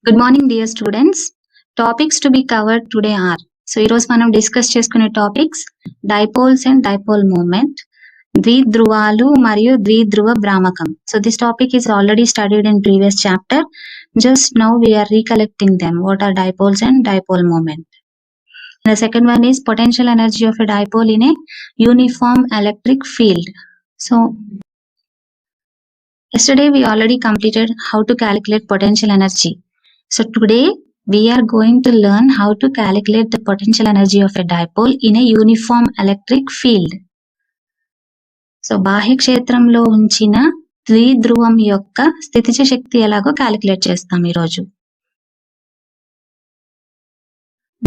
Good morning, dear students. Topics to be covered today are ఈరోజు మనం discuss చేసుకునే topics dipoles and dipole moment, ద్విధ్రువాలు మరియు ద్విధ్రువ భ్రామకం. So this topic is already studied in previous chapter. Just now we are recollecting them. What are dipoles and dipole moment? The second one is potential energy of a dipole in a uniform electric field. So yesterday we already completed how to calculate potential energy. So today we are going to learn how to calculate the potential energy of a dipole in a uniform electric field. So బాహ్య క్షేత్రంలో ఉంచిన ద్విధ్రువం యొక్క స్థితిజ శక్తి ఎలాగో calculate చేస్తాం ఈరోజు.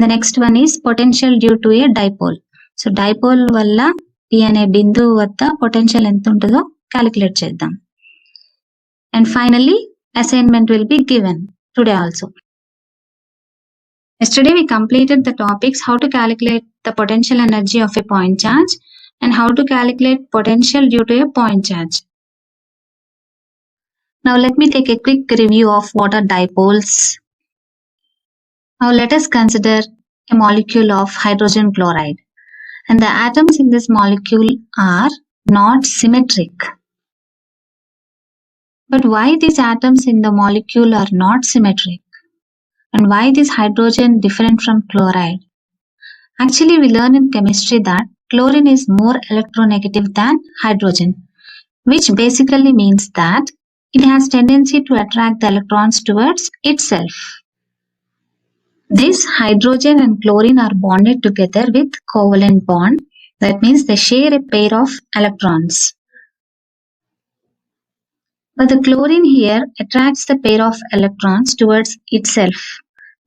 The next one is potential due to a dipole. So dipole వల్ల P అనే బిందువు వద్ద పొటెన్షియల్ ఎంత ఉంటుందో క్యాలిక్యులేట్ చేద్దాం. And finally assignment will be given today also. Yesterday we completed the topics how to calculate the potential energy of a point charge and how to calculate potential due to a point charge. Now let me take a quick review of what are dipoles. Now let us consider a molecule of hydrogen chloride, and the atoms in this molecule are not symmetric. But why these atoms in the molecule are not symmetric? And why this hydrogen different from chloride? Actually, we learn in chemistry that chlorine is more electronegative than hydrogen, which basically means that it has tendency to attract the electrons towards itself. This hydrogen and chlorine are bonded together with covalent bond. That means they share a pair of electrons. But the chlorine here attracts the pair of electrons towards itself.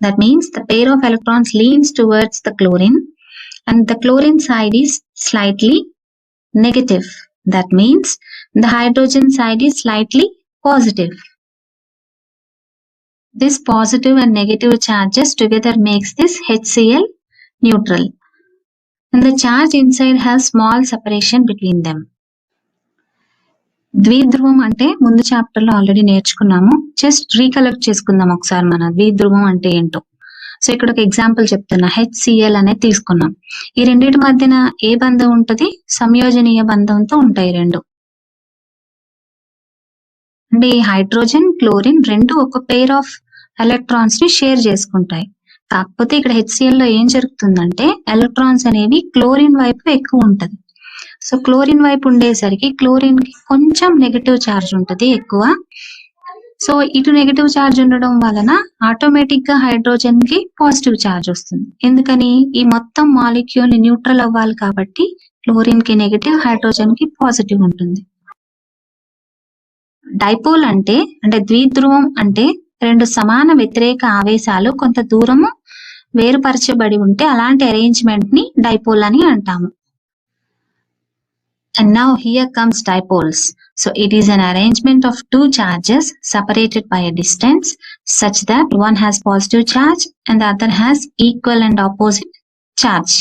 That means the pair of electrons leans towards the chlorine and the chlorine side is slightly negative. That means the hydrogen side is slightly positive. This positive and negative charges together makes this HCl neutral. And the charge inside has small separation between them. ద్విధ్రువం అంటే ముందు chapter లో already నేర్చుకున్నాము. Just recollect చేసుకుందాం ఒకసారి మన ద్విధ్రువం అంటే ఏంటో. So ఇక్కడ ఒక ఎగ్జాంపుల్ చెప్తున్నా. HCl అనేది తీసుకున్నాం. ఈ రెండింటి మధ్యన ఏ బంధం ఉంటది? సంయోజనీయ బంధంతో ఉంటాయి రెండు. అంటే ఈ హైడ్రోజన్ క్లోరిన్ రెండు ఒక పెయిర్ ఆఫ్ ఎలక్ట్రాన్స్ ని షేర్ చేసుకుంటాయి. కాకపోతే ఇక్కడ HCl లో ఏం జరుగుతుందంటే ఎలక్ట్రాన్స్ అనేవి క్లోరిన్ వైపు ఎక్కువ ఉంటది. సో క్లోరిన్ వైపు ఉండేసరికి క్లోరిన్ కి కొంచెం నెగటివ్ ఛార్జ్ ఉంటది ఎక్కువ. సో ఇటు నెగటివ్ ఛార్జ్ ఉండడం వలన ఆటోమేటిక్ గా హైడ్రోజన్ కి పాజిటివ్ ఛార్జ్ వస్తుంది. ఎందుకని? ఈ మొత్తం మాలిక్యూల్ ని న్యూట్రల్ అవ్వాలి కాబట్టి క్లోరిన్ కి నెగటివ్, హైడ్రోజన్ కి పాజిటివ్ ఉంటుంది. డైపోల్ అంటే ద్విధ్రువం అంటే రెండు సమాన వ్యతిరేక ఆవేశాలు కొంత దూరము వేరుపరచబడి ఉంటే అలాంటి అరేంజ్మెంట్ ని డైపోల్ అని అంటాము. And now here comes dipoles. So it is an arrangement of two charges separated by a distance such that one has positive charge and the other has equal and opposite charge.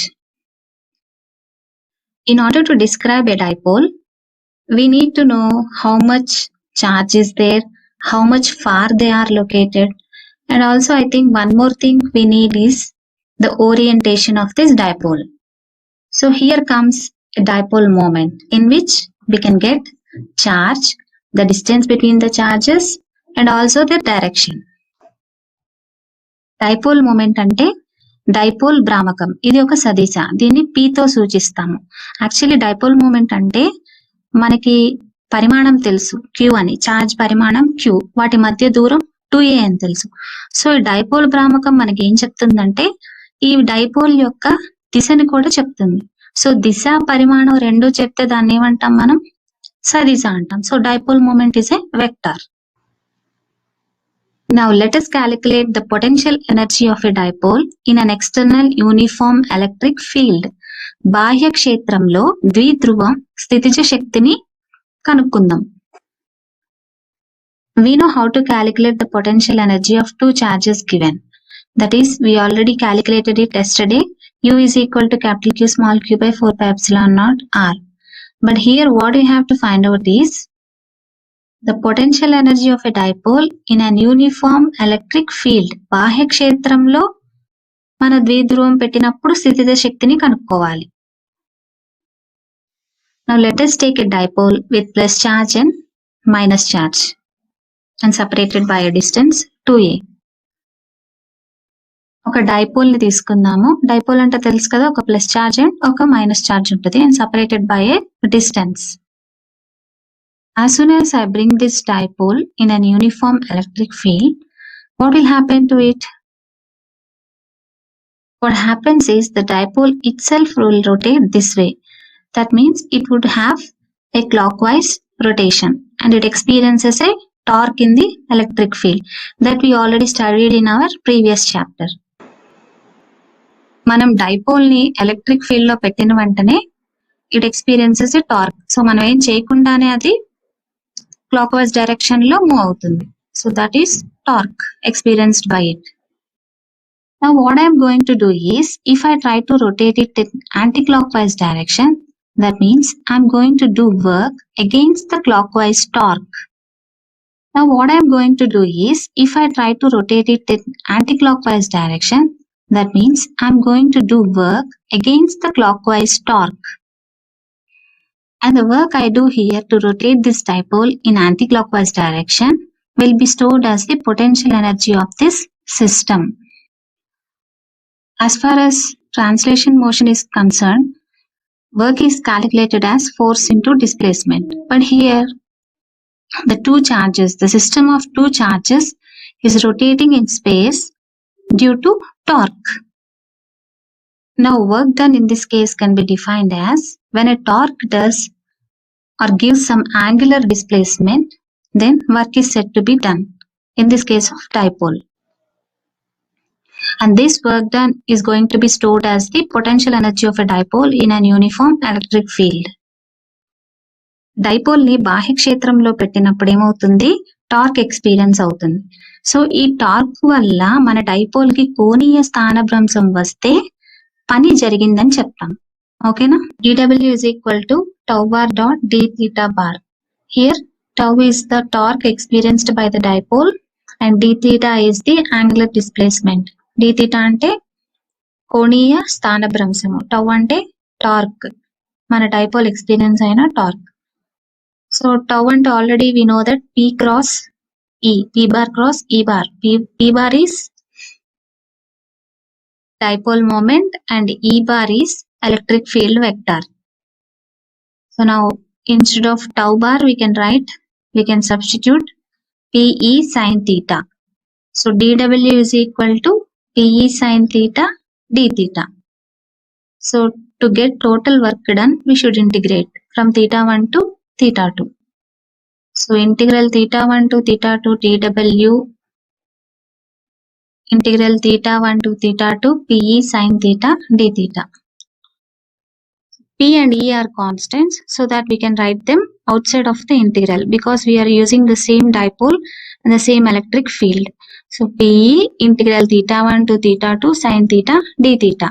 In order to describe a dipole, we need to know how much charge is there, how much far they are located, and also I think one more thing we need is the orientation of this dipole. So here comes a dipole moment in which we can get charge, the distance between the charges and also their direction. Dipole moment అంటే dipole భ్రామకం. ఇది ఒక సదిశ. దీన్ని P తో సూచిస్తాము. Actually dipole moment అంటే మనకి పరిమాణం తెలుసు Q అని, చార్జ్ పరిమాణం Q, వాటి మధ్య దూరం 2a అని తెలుసు. సో ఈ డైపోల్ భ్రామకం మనకి ఏం చెప్తుందంటే ఈ డైపోల్ యొక్క దిశని కూడా చెప్తుంది. సో దిశ పరిమాణం రెండు చెప్తే దాన్ని ఏమంటాం మనం? సదిశ అంటాం. So dipole moment is a vector. Now let us calculate the potential energy of a dipole in an external uniform electric field. బాహ్య క్షేత్రంలో ద్విధ్రువం స్థితిజ శక్తిని కనుక్కుందాం. We know how to calculate the potential energy of two charges given. That is, we already calculated it yesterday. U is equal to capital Q small q by 4 pi epsilon naught r. But here what we have to find out is The potential energy of a dipole in an uniform electric field. బాహ్య క్షేత్రంలో మన ద్విధ్రువం పెట్టినప్పుడు స్థితిజ శక్తిని కనుక్కోవాలి. Now let us take a dipole with plus charge and minus charge and separated by a distance 2a. ఒక dipole ని తీసుకుందాము. Dipole అంటే తెలుసు కదా, ఒక ప్లస్ చార్జ్ అండ్ ఒక మైనస్ చార్జ్ ఉంటుంది and separated by a distance. As soon as I bring this dipole in an uniform electric field, what will happen to it? What happens is the dipole itself will rotate this way. That means it would have a clockwise rotation and it experiences a torque in the electric field that we already studied in our previous chapter. మనం dipole ని electric field లో పెట్టిన వెంటనే it experiences a torque. So మనం ఏం చేయకుండానే అది clock wise direction లో మూవ్ అవుతుంది. So that is torque experienced by it. Now what I am going to do is, if I try to rotate it in anti-clockwise direction, that means I am going to do work against the clockwise torque. Now what I am going to do is, if I try to rotate it in anti-clockwise direction, that means I am going to do work against the clockwise torque. And the work I do here to rotate this dipole in anti-clockwise direction will be stored as the potential energy of this system. As far as translation motion is concerned, work is calculated as force into displacement. But here, the two charges, the system of two charges is rotating in space due to torque. Now, work done in this case can be defined as when a torque does or gives some angular displacement, then work is said to be done. In this case of dipole. And this work done is going to be stored as the potential energy of a dipole in an uniform electric field. Dipole ని బాహ్య క్షేత్రంలో పెట్టినప్పుడు ఏమవుతుంది, torque experience అవుతుంది. So ఈ torque వల్ల మన dipole కి కోణీయ స్థానభ్రంశం వస్తే పని జరిగిందని చెప్తాం. ఓకేనా? dw is equal to tau bar dot d theta bar. Here tau is the torque experienced by the dipole and d theta is the angular displacement. d theta అంటే కోణీయ స్థానభ్రంశము, tau అంటే టార్క్, మన డైపోల్ ఎక్స్పీరియన్స్ అయిన torque. So tau అంటే already we know that p cross e, p bar cross e bar. p bar is dipole moment and e bar is electric field vector. So now instead of tau bar we can substitute pe sin theta. So dw is equal to pe sin theta d theta. So to get total work done, we should integrate from theta 1 to theta 2. So integral theta 1 to theta 2 dw, integral theta 1 to theta 2 pe sin theta d theta. P and E are constants, so that we can write them outside of the integral because we are using the same dipole and the same electric field. So PE integral theta 1 to theta 2 sin theta d theta.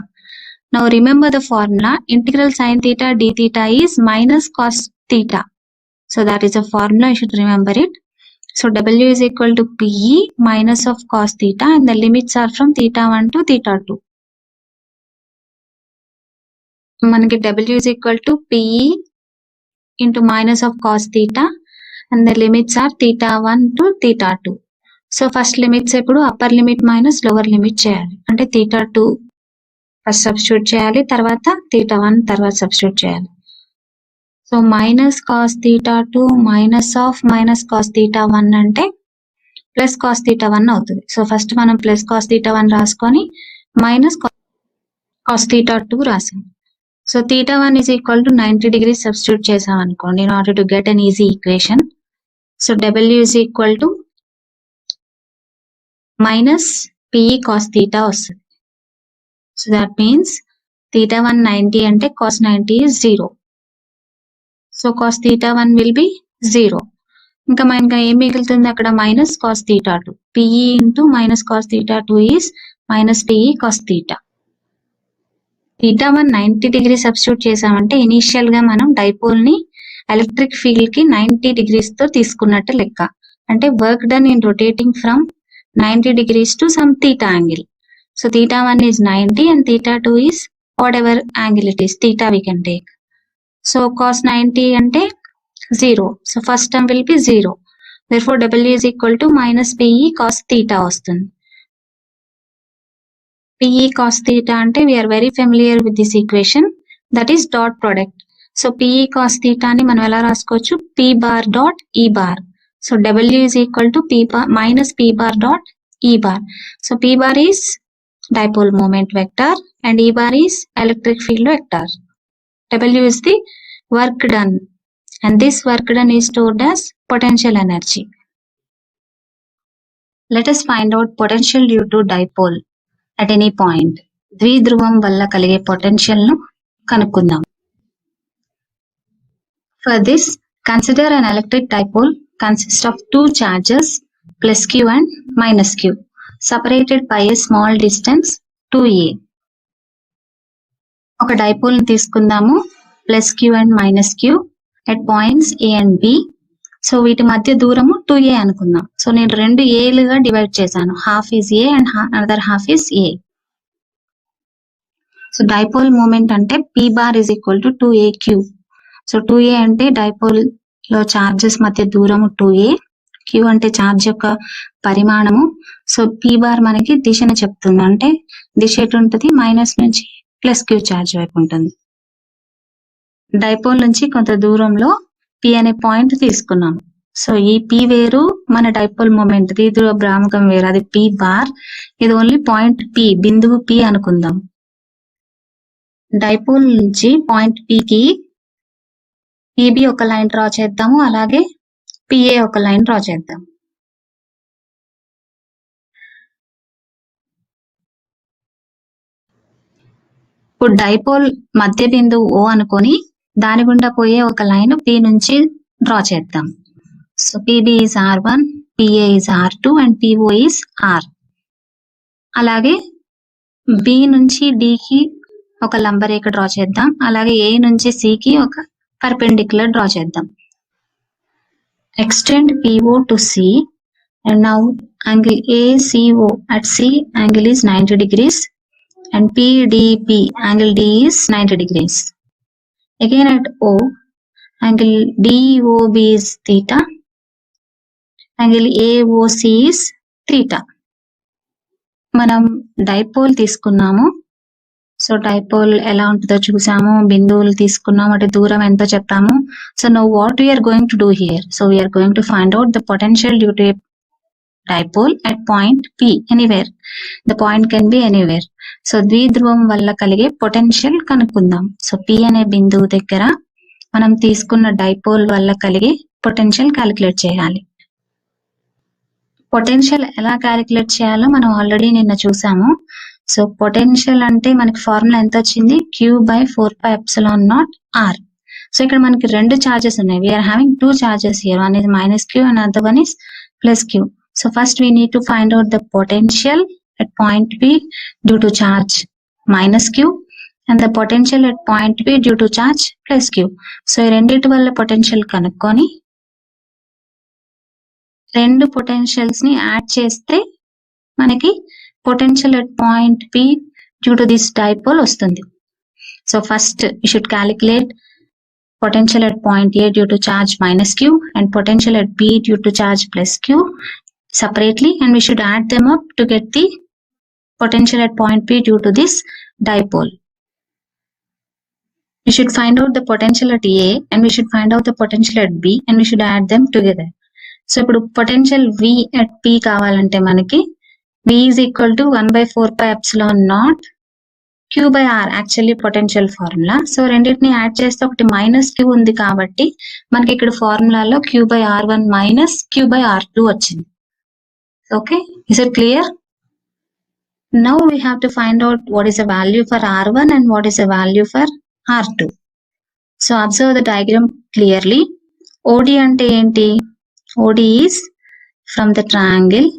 Now remember the formula, integral sin theta d theta is minus cos theta. So that is a formula, you should remember it. So W is equal to PE minus of cos theta and the limits are from theta 1 to theta 2. మనకి W is equal to PE into minus of cos theta and the limits are theta 1 to theta 2. So first limits ఎప్పుడు upper limit minus lower limit చేయాలి, అంటే theta 2 first substitute చేయాలి, తర్వాత theta 1 తర్వాత substitute చేయాలి. So minus cos theta 2 minus cos theta 1 అంటే plus cos theta 1 అవుతుంది. So first మనం ప్లస్ కాస్ theta 1 రాసుకొని మైనస్ కాస్ theta 2 రాసాం. So theta 1 is equal to 90 degrees substitute చేసాం అనుకోండి in order to get an easy equation. So W is equal to minus PE cos theta వస్తుంది. So that means theta 1 90 అంటే cos 90 is 0. So cos theta 1 will be 0. ఇంకా మనకి ఏం మిగులుతుంది అక్కడ minus cos theta 2. PE into minus cos theta 2 is minus PE cos theta. theta 1 90 degree substitute చేసామంటే initial గా మనం డైపోల్ ని ఎలక్ట్రిక్ ఫీల్డ్ కి 90 degrees తో తీసుకున్నట్టు లెక్క. అంటే work done in rotating from 90 degrees to some theta angle. So theta 1 is 90 and theta 2 is whatever angle it is, theta we can take. So cos 90 ante 0. So first term will be 0. Therefore W is equal to minus PE cos theta vastundi. PE cos theta ante we are very familiar with this equation, that is dot product. So PE cos theta ni మనం ఎలా రాసుకోవచ్చు, P bar dot E bar. So W is equal to P bar minus P bar dot E bar. So P bar is dipole moment vector and E bar is electric field vector. W is the work done and this work done is stored as potential energy. Let us find out potential due to dipole at any point. ద్విధ్రువం వల్ల కలిగే potential ను కనుక్కుందాం. For this, consider an electric dipole consists of two charges plus q and minus q separated by a small distance 2a. ఒక dipole ని తీసుకుందాము plus q and minus q at points a and b. So వీటి మధ్య దూరము 2a అనుకుందాం. So నేను రెండు ఏలుగా డివైడ్ చేశాను, half is a and another half is a. So dipole moment అంటే p bar is equal to 2aq. So 2a అంటే డైపోల్ లో చార్జెస్ మధ్య దూరము 2a, q అంటే చార్జ్ యొక్క పరిమాణము. సో p బార్ మనకి దిశను చెప్తుంది, అంటే దిశ ఎటు ఉంటుంది, మైనస్ నుంచి ప్లస్ q చార్జ్ వైపు ఉంటుంది. డైపోల్ నుంచి కొంత దూరంలో p అనే పాయింట్ తీసుకున్నాము. సో ఈ p వేరు, మన డైపోల్ మూమెంట్ ద్విధ్రువ భ్రామకం వేరు, అది p బార్. ఇది ఓన్లీ పాయింట్ p, బిందువు p అనుకుందాం. డైపోల్ నుంచి పాయింట్ p కి pb ఒక లైన్ డ్రా చేద్దాము, అలాగే pa ఒక లైన్ డ్రా చేద్దాం. ఇప్పుడు డైపోల్ మధ్య బిందువు O అనుకొని దాని గుండా పోయే ఒక లైన్ p నుంచి డ్రా చేద్దాం. So pb is r1, pa is r2 and po is r. అలాగే b నుంచి d కి ఒక లంబరేఖ డ్రా చేద్దాం, అలాగే a నుంచి c కి ఒక perpendicular డ్రా చేద్దాం. Extend PO to C and now angle ACO at C angle is 90 degrees and PDP angle D is 90 degrees. Again at O, angle DOB is theta, angle AOC is theta. మనం dipole తీసుకున్నాము. So dipole ఎలా ఉంటుందో చూసాము, బిందువులు తీసుకున్నాము, అంటే దూరం ఎంతో చెప్పాము. So now what we are going to do here, so we are going to find out the potential due to dipole at point P, anywhere. The point can be anywhere. So ద్విధ్రువం వల్ల కలిగే పొటెన్షియల్ కనుక్కుందాం. సో P అనే బిందువు దగ్గర మనం తీసుకున్న dipole వల్ల కలిగే పొటెన్షియల్ క్యాలిక్యులేట్ చేయాలి. పొటెన్షియల్ ఎలా క్యాలిక్యులేట్ చేయాలో మనం ఆల్రెడీ నిన్న చూసాము. సో పొటెన్షియల్ అంటే మనకి ఫార్ములా ఎంత వచ్చింది, q/4πε0 r. సో ఇక్కడ మనకి రెండు చార్జెస్ ఉన్నాయి, we are having two charges here, one is minus q and other one is plus q. So first we need to find out the potential at point P due to charge minus q and the potential at point P due to charge plus q. So ఈ రెండిటి వల్ల potential కనుక్కొని రెండు potentials ని add చేస్తే మనకి potential at point P due to this dipole వస్తుంది. So first we should calculate potential at point A due to charge minus q and potential at B due to charge plus q separately, and we should add them up to get the potential at point P due to this dipole. We should find out the potential at A and we should find out the potential at B and we should add them together. So ఇప్పుడు potential V at P కావాలంటే మనకి V is equal to 1/4πε0 q/r, actually potential formula. So రెండింటిని add చేస్తే ఒకటి minus q ఉంది కాబట్టి మనకి ఇక్కడ ఫార్ములాలో q/r1 మైనస్ q/r2 వచ్చింది. Okay, is it clear? Now we have to find out what is the value for r1 and what is the value for r2. So observe the diagram clearly. OD అంటే ఏంటి? OD is from the triangle.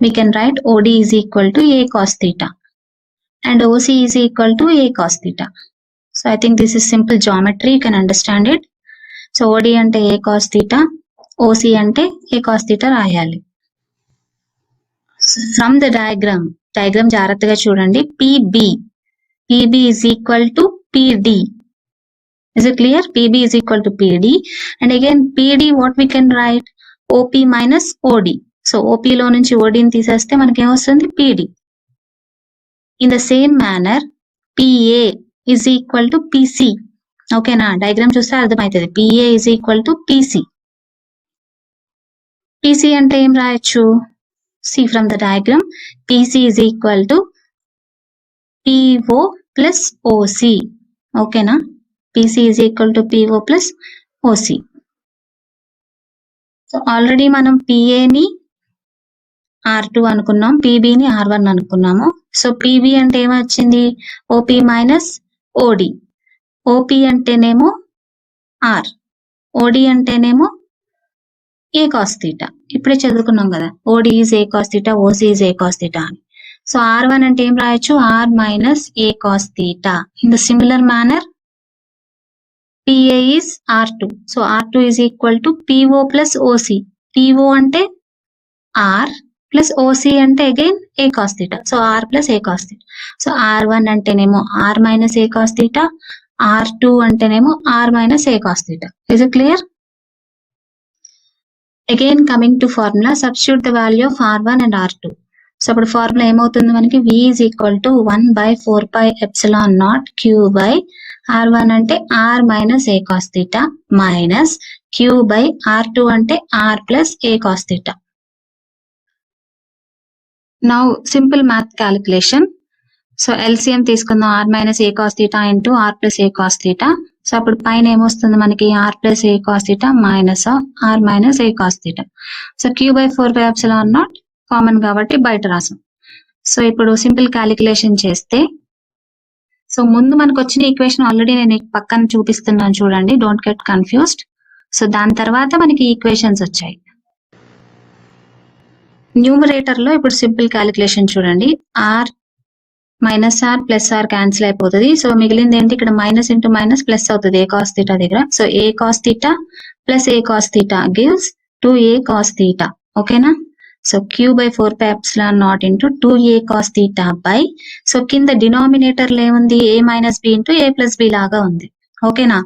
We can write OD is equal to a cos theta and OC is equal to a cos theta. So I think this is simple geometry, you can understand it. So OD అంటే a cos theta, OC అంటే a cos theta రాయాలి. From the diagram జాగ్రత్తగా చూడండి. PB is equal to PD. Is it clear? PB is equal to PD, and again PD what we can write? OP minus OD. So OP లో నుంచి OD ని తీసేస్తే మనకి ఏమొస్తుంది? PD. In the same manner PA is equal to PC. ఓకేనా? Diagram చూస్తే అర్థమవుతుంది. PA is equal to PC. PC అంటే ఏం రాయొచ్చు? See from the diagram, PC is equal to PO plus OC. ఓకేనా? PC is equal to PO plus OC. So already మనం PA ని R2 అనుకున్నాం, PB ని R1 అనుకున్నాము. సో PB అంటే ఏమొచ్చింది? OP minus OD. OP అంటేనేమో R, OD అంటేనేమో ఏ కాస్ థీటా. ఇప్పుడే చదువుకున్నాం కదా, OD is a cos theta, OC is a cos theta అని. సో R1 అంటే ఏం రాయొచ్చు? R minus A cos theta. In the similar manner PA is R2. So R2 is equal to PO plus OC. PO అంటే R plus OC అంటే again A cos theta. So R plus A cos theta. So R1 అంటేనేమో R minus A cos theta. R2 అంటేనేమో R minus A cos theta. Is it clear? Again coming to formula, substitute the value of R1 and R2. So అప్పుడు formula ఏమవుతుంది మనకి? V is equal to 1 by 4 pi epsilon naught Q by R1 అంటే R minus A cos theta minus Q by R2 అంటే R plus A cos theta. Now simple math calculation. So LCM తీసుకుందాం. R minus A cos theta into R plus A cos theta. So అప్పుడు పైన ఏమొస్తుంది మనకి? R plus A cos theta minus R minus A cos theta. So Q by 4 pi epsilon naught common కాబట్టి బయట రాసాం. So ఇప్పుడు simple calculation చేస్తే, so ముందు మనకు వచ్చిన ఈక్వేషన్ ఆల్రెడీ నేను పక్కన చూపిస్తున్నాను చూడండి, డోంట్ గెట్ కన్ఫ్యూజ్డ్. సో దాని తర్వాత మనకి ఈక్వేషన్స్ వచ్చాయి. న్యూమరేటర్ లో ఇప్పుడు సింపుల్ క్యాలిక్యులేషన్ చూడండి. R minus R plus R cancel అయిపోతుంది. సో మిగిలింది ఏంటి? ఇక్కడ మైనస్ ఇంటూ మైనస్ ప్లస్ అవుతుంది ఏ కాస్ థీటా దగ్గర. So a cos theta plus a cos theta gives 2A cos theta. ఓకేనా? So Q by 4 pi epsilon naught into 2A cos theta by, so కింద denominator లో ఏముంది? A minus B into A plus B లాగా ఉంది. ఓకేనా?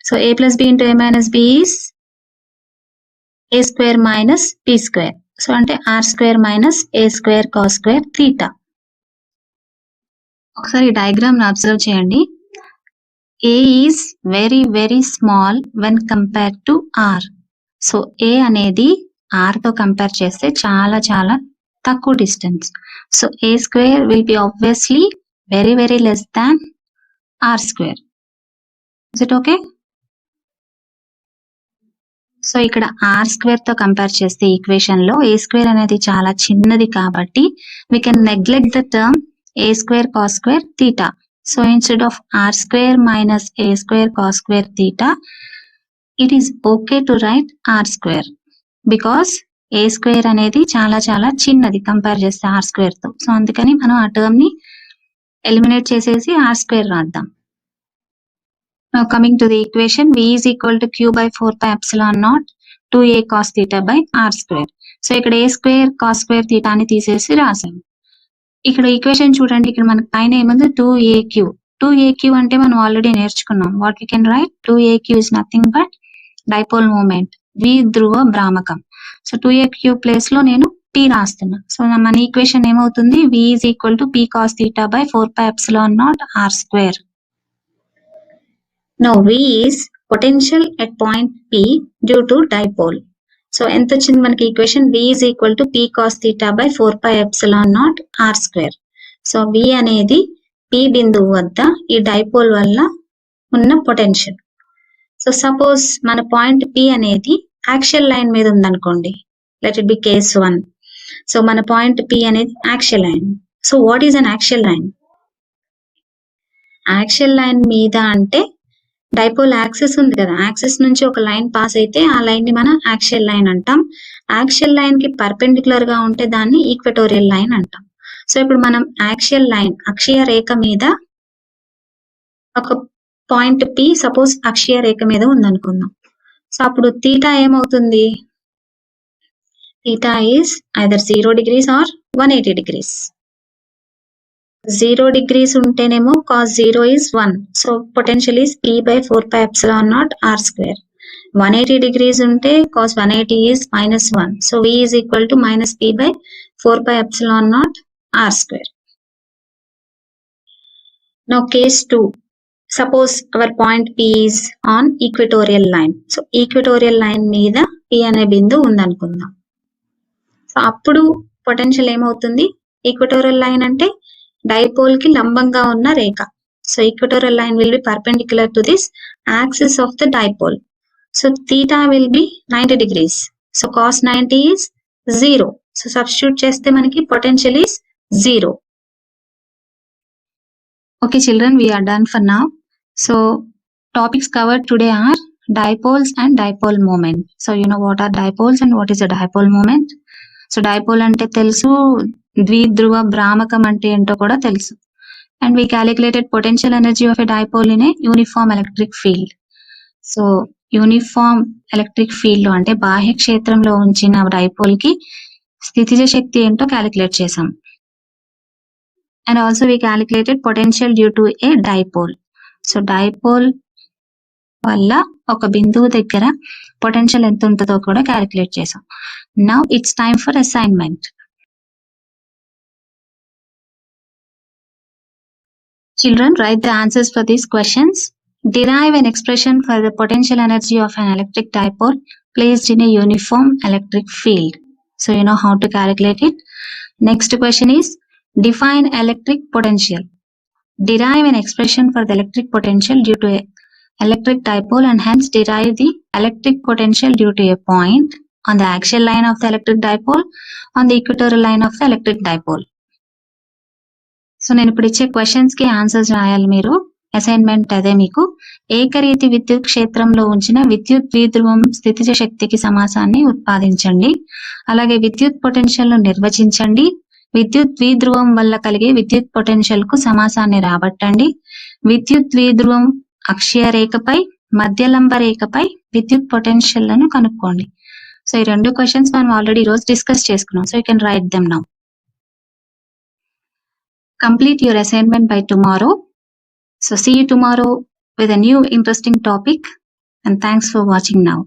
So A plus B into A minus B is A square minus B square. So అంటే R square minus A square cos square theta. ఒకసారి diagram observe చేయండి. A is very very small when compared to R. So A అనేది R తో compare చేస్తే చాలా చాలా తక్కువ distance. So A square will be obviously very very less than R square. Is it okay? So ఇక్కడ R square తో compare చేస్తే equation లో A square అనేది చాలా చిన్నది కాబట్టి we can neglect the term A square cos square theta. So instead of R square minus A square cos square theta, it is okay to write R square. Because A square అనేది చాలా చాలా చిన్నది compare చేస్తే are square తో. So అందుకని మనం ఆ term ని ఎలిమినేట్ చేసేసి ఆర్ స్క్వేర్ రాద్దాం. Coming to the equation, V is equal to Q by 4 pi epsilon naught 2A cos theta by R square. So ఇక్కడ A square cos square theta అని తీసేసి రాసాము. ఇక్కడ ఈక్వేషన్ చూడండి, ఇక్కడ మనకి పైన ఏముంది? 2AQ. 2AQ అంటే మనం ఆల్రెడీ నేర్చుకున్నాం. What we can write? 2AQ is nothing but dipole moment, ద్విధ్రువ భ్రామకం. సో 2AQ ప్లేస్ లో నేను P రాస్తున్నా. సో మన ఈక్వేషన్ ఏమవుతుంది? V is equal to P cos theta by 4 pi epsilon naught R square. Now V is potential at point P due to dipole. So ఎంత వచ్చింది మనకి equation? V is equal to P cos theta by 4 pi epsilon naught R square. So V అనేది P బిందువు వద్ద ఈ dipole వల్ల ఉన్న potential. So suppose మన పాయింట్ P అనేది యాక్సియల్ లైన్ మీద ఉందనుకోండి, let it be case 1. So మన పాయింట్ P అనేది axial line. So what is an axial line? Axial line మీద అంటే డైపోల్ యాక్సిస్ ఉంది కదా, యాక్సిస్ నుంచి ఒక లైన్ పాస్ అయితే ఆ లైన్ ని మనం యాక్సియల్ లైన్ అంటాం. యాక్సియల్ లైన్ కి పర్పెండిక్యులర్ గా ఉంటే దాన్ని ఈక్వటోరియల్ లైన్ అంటాం. సో ఇప్పుడు మనం యాక్సియల్ లైన్ అక్షీయ రేఖ మీద ఒక పాయింట్ P సపోజ్ అక్షీయ రేఖ మీద ఉందనుకుందాం. సో అప్పుడు theta ఏమవుతుంది? Theta is either 0 degrees or 180 degrees. 0 degrees ఉంటేనేమో cos 0 is 1. So potential is P by 4 pi epsilon naught R square. 180 degrees ఉంటే cos 180 is minus 1. So V is equal to minus P by 4 pi epsilon naught R square. Now case 2. Suppose our point P is on equatorial line. So equatorial line మీద P అనే బిందువు ఉందనుకుందాం. So అప్పుడు potential ఏమవుతుంది? Equatorial line అంటే dipole కి లంబంగా ఉన్న రేఖ. So equatorial line will be perpendicular to this axis of the dipole. So theta will be 90 degrees. So cos 90 is 0. So substitute చేస్తే మనకి potential is 0. Okay children, we are done for now. So topics covered today are dipoles and dipole moment. So you know what are dipoles and what is a dipole moment? So dipole అంటే తెలుసు, ద్విధ్రువ భ్రామకం అంటే ఏంటో కూడా తెలుసు. And we calculated potential energy of a dipole in a uniform electric field. So uniform electric field లో అంటే బాహ్య క్షేత్రంలో ఉంచిన డైపోల్ కి స్థితిజ శక్తి ఏంటో క్యాలిక్యులేట్ చేసాం. And also we calculated potential due to a dipole. So dipole వల్ల ఒక బిందువు దగ్గర పొటెన్షియల్ ఎంత ఉంటుందో కూడా క్యాలిక్యులేట్ చేసాం. Now it's time for assignment. Children, write the answers for these questions. Derive an expression for the potential energy of an electric dipole placed in a uniform electric field. So you know how to calculate it. Next question is define electric potential. Derive an expression for the electric potential due to a electric dipole and hence derive the electric potential due to a point on the axial line of the electric dipole on the equatorial line of the electric dipole. So నేను ఇప్పుడు ఇచ్చే questions కి answers రాయాలి మీరు. Assignment అదే మీకు. ఏకరీతి విద్యుత్ క్షేత్రంలో ఉంచిన విద్యుత్ ద్విధ్రువం స్థితిజ శక్తికి సమాసాన్ని ఉత్పాదించండి. అలాగే విద్యుత్ పొటెన్షియల్ ను నిర్వచించండి. విద్యుత్ ద్విధ్రువం వల్ల కలిగే విద్యుత్ పొటెన్షియల్ కు సమాసాన్ని రాబట్టండి. విద్యుత్ ద్విధ్రువం అక్షీయ రేఖపై మధ్యలంబ రేఖపై విద్యుత్ పొటెన్షియల్ లను కనుక్కోండి. సో ఈ రెండు క్వశ్చన్స్ మనం ఆల్రెడీ ఈ రోజు డిస్కస్ చేసుకున్నాం. So you can write them now. Complete your assignment by tomorrow. So see you tomorrow with a new interesting topic, and thanks for watching now.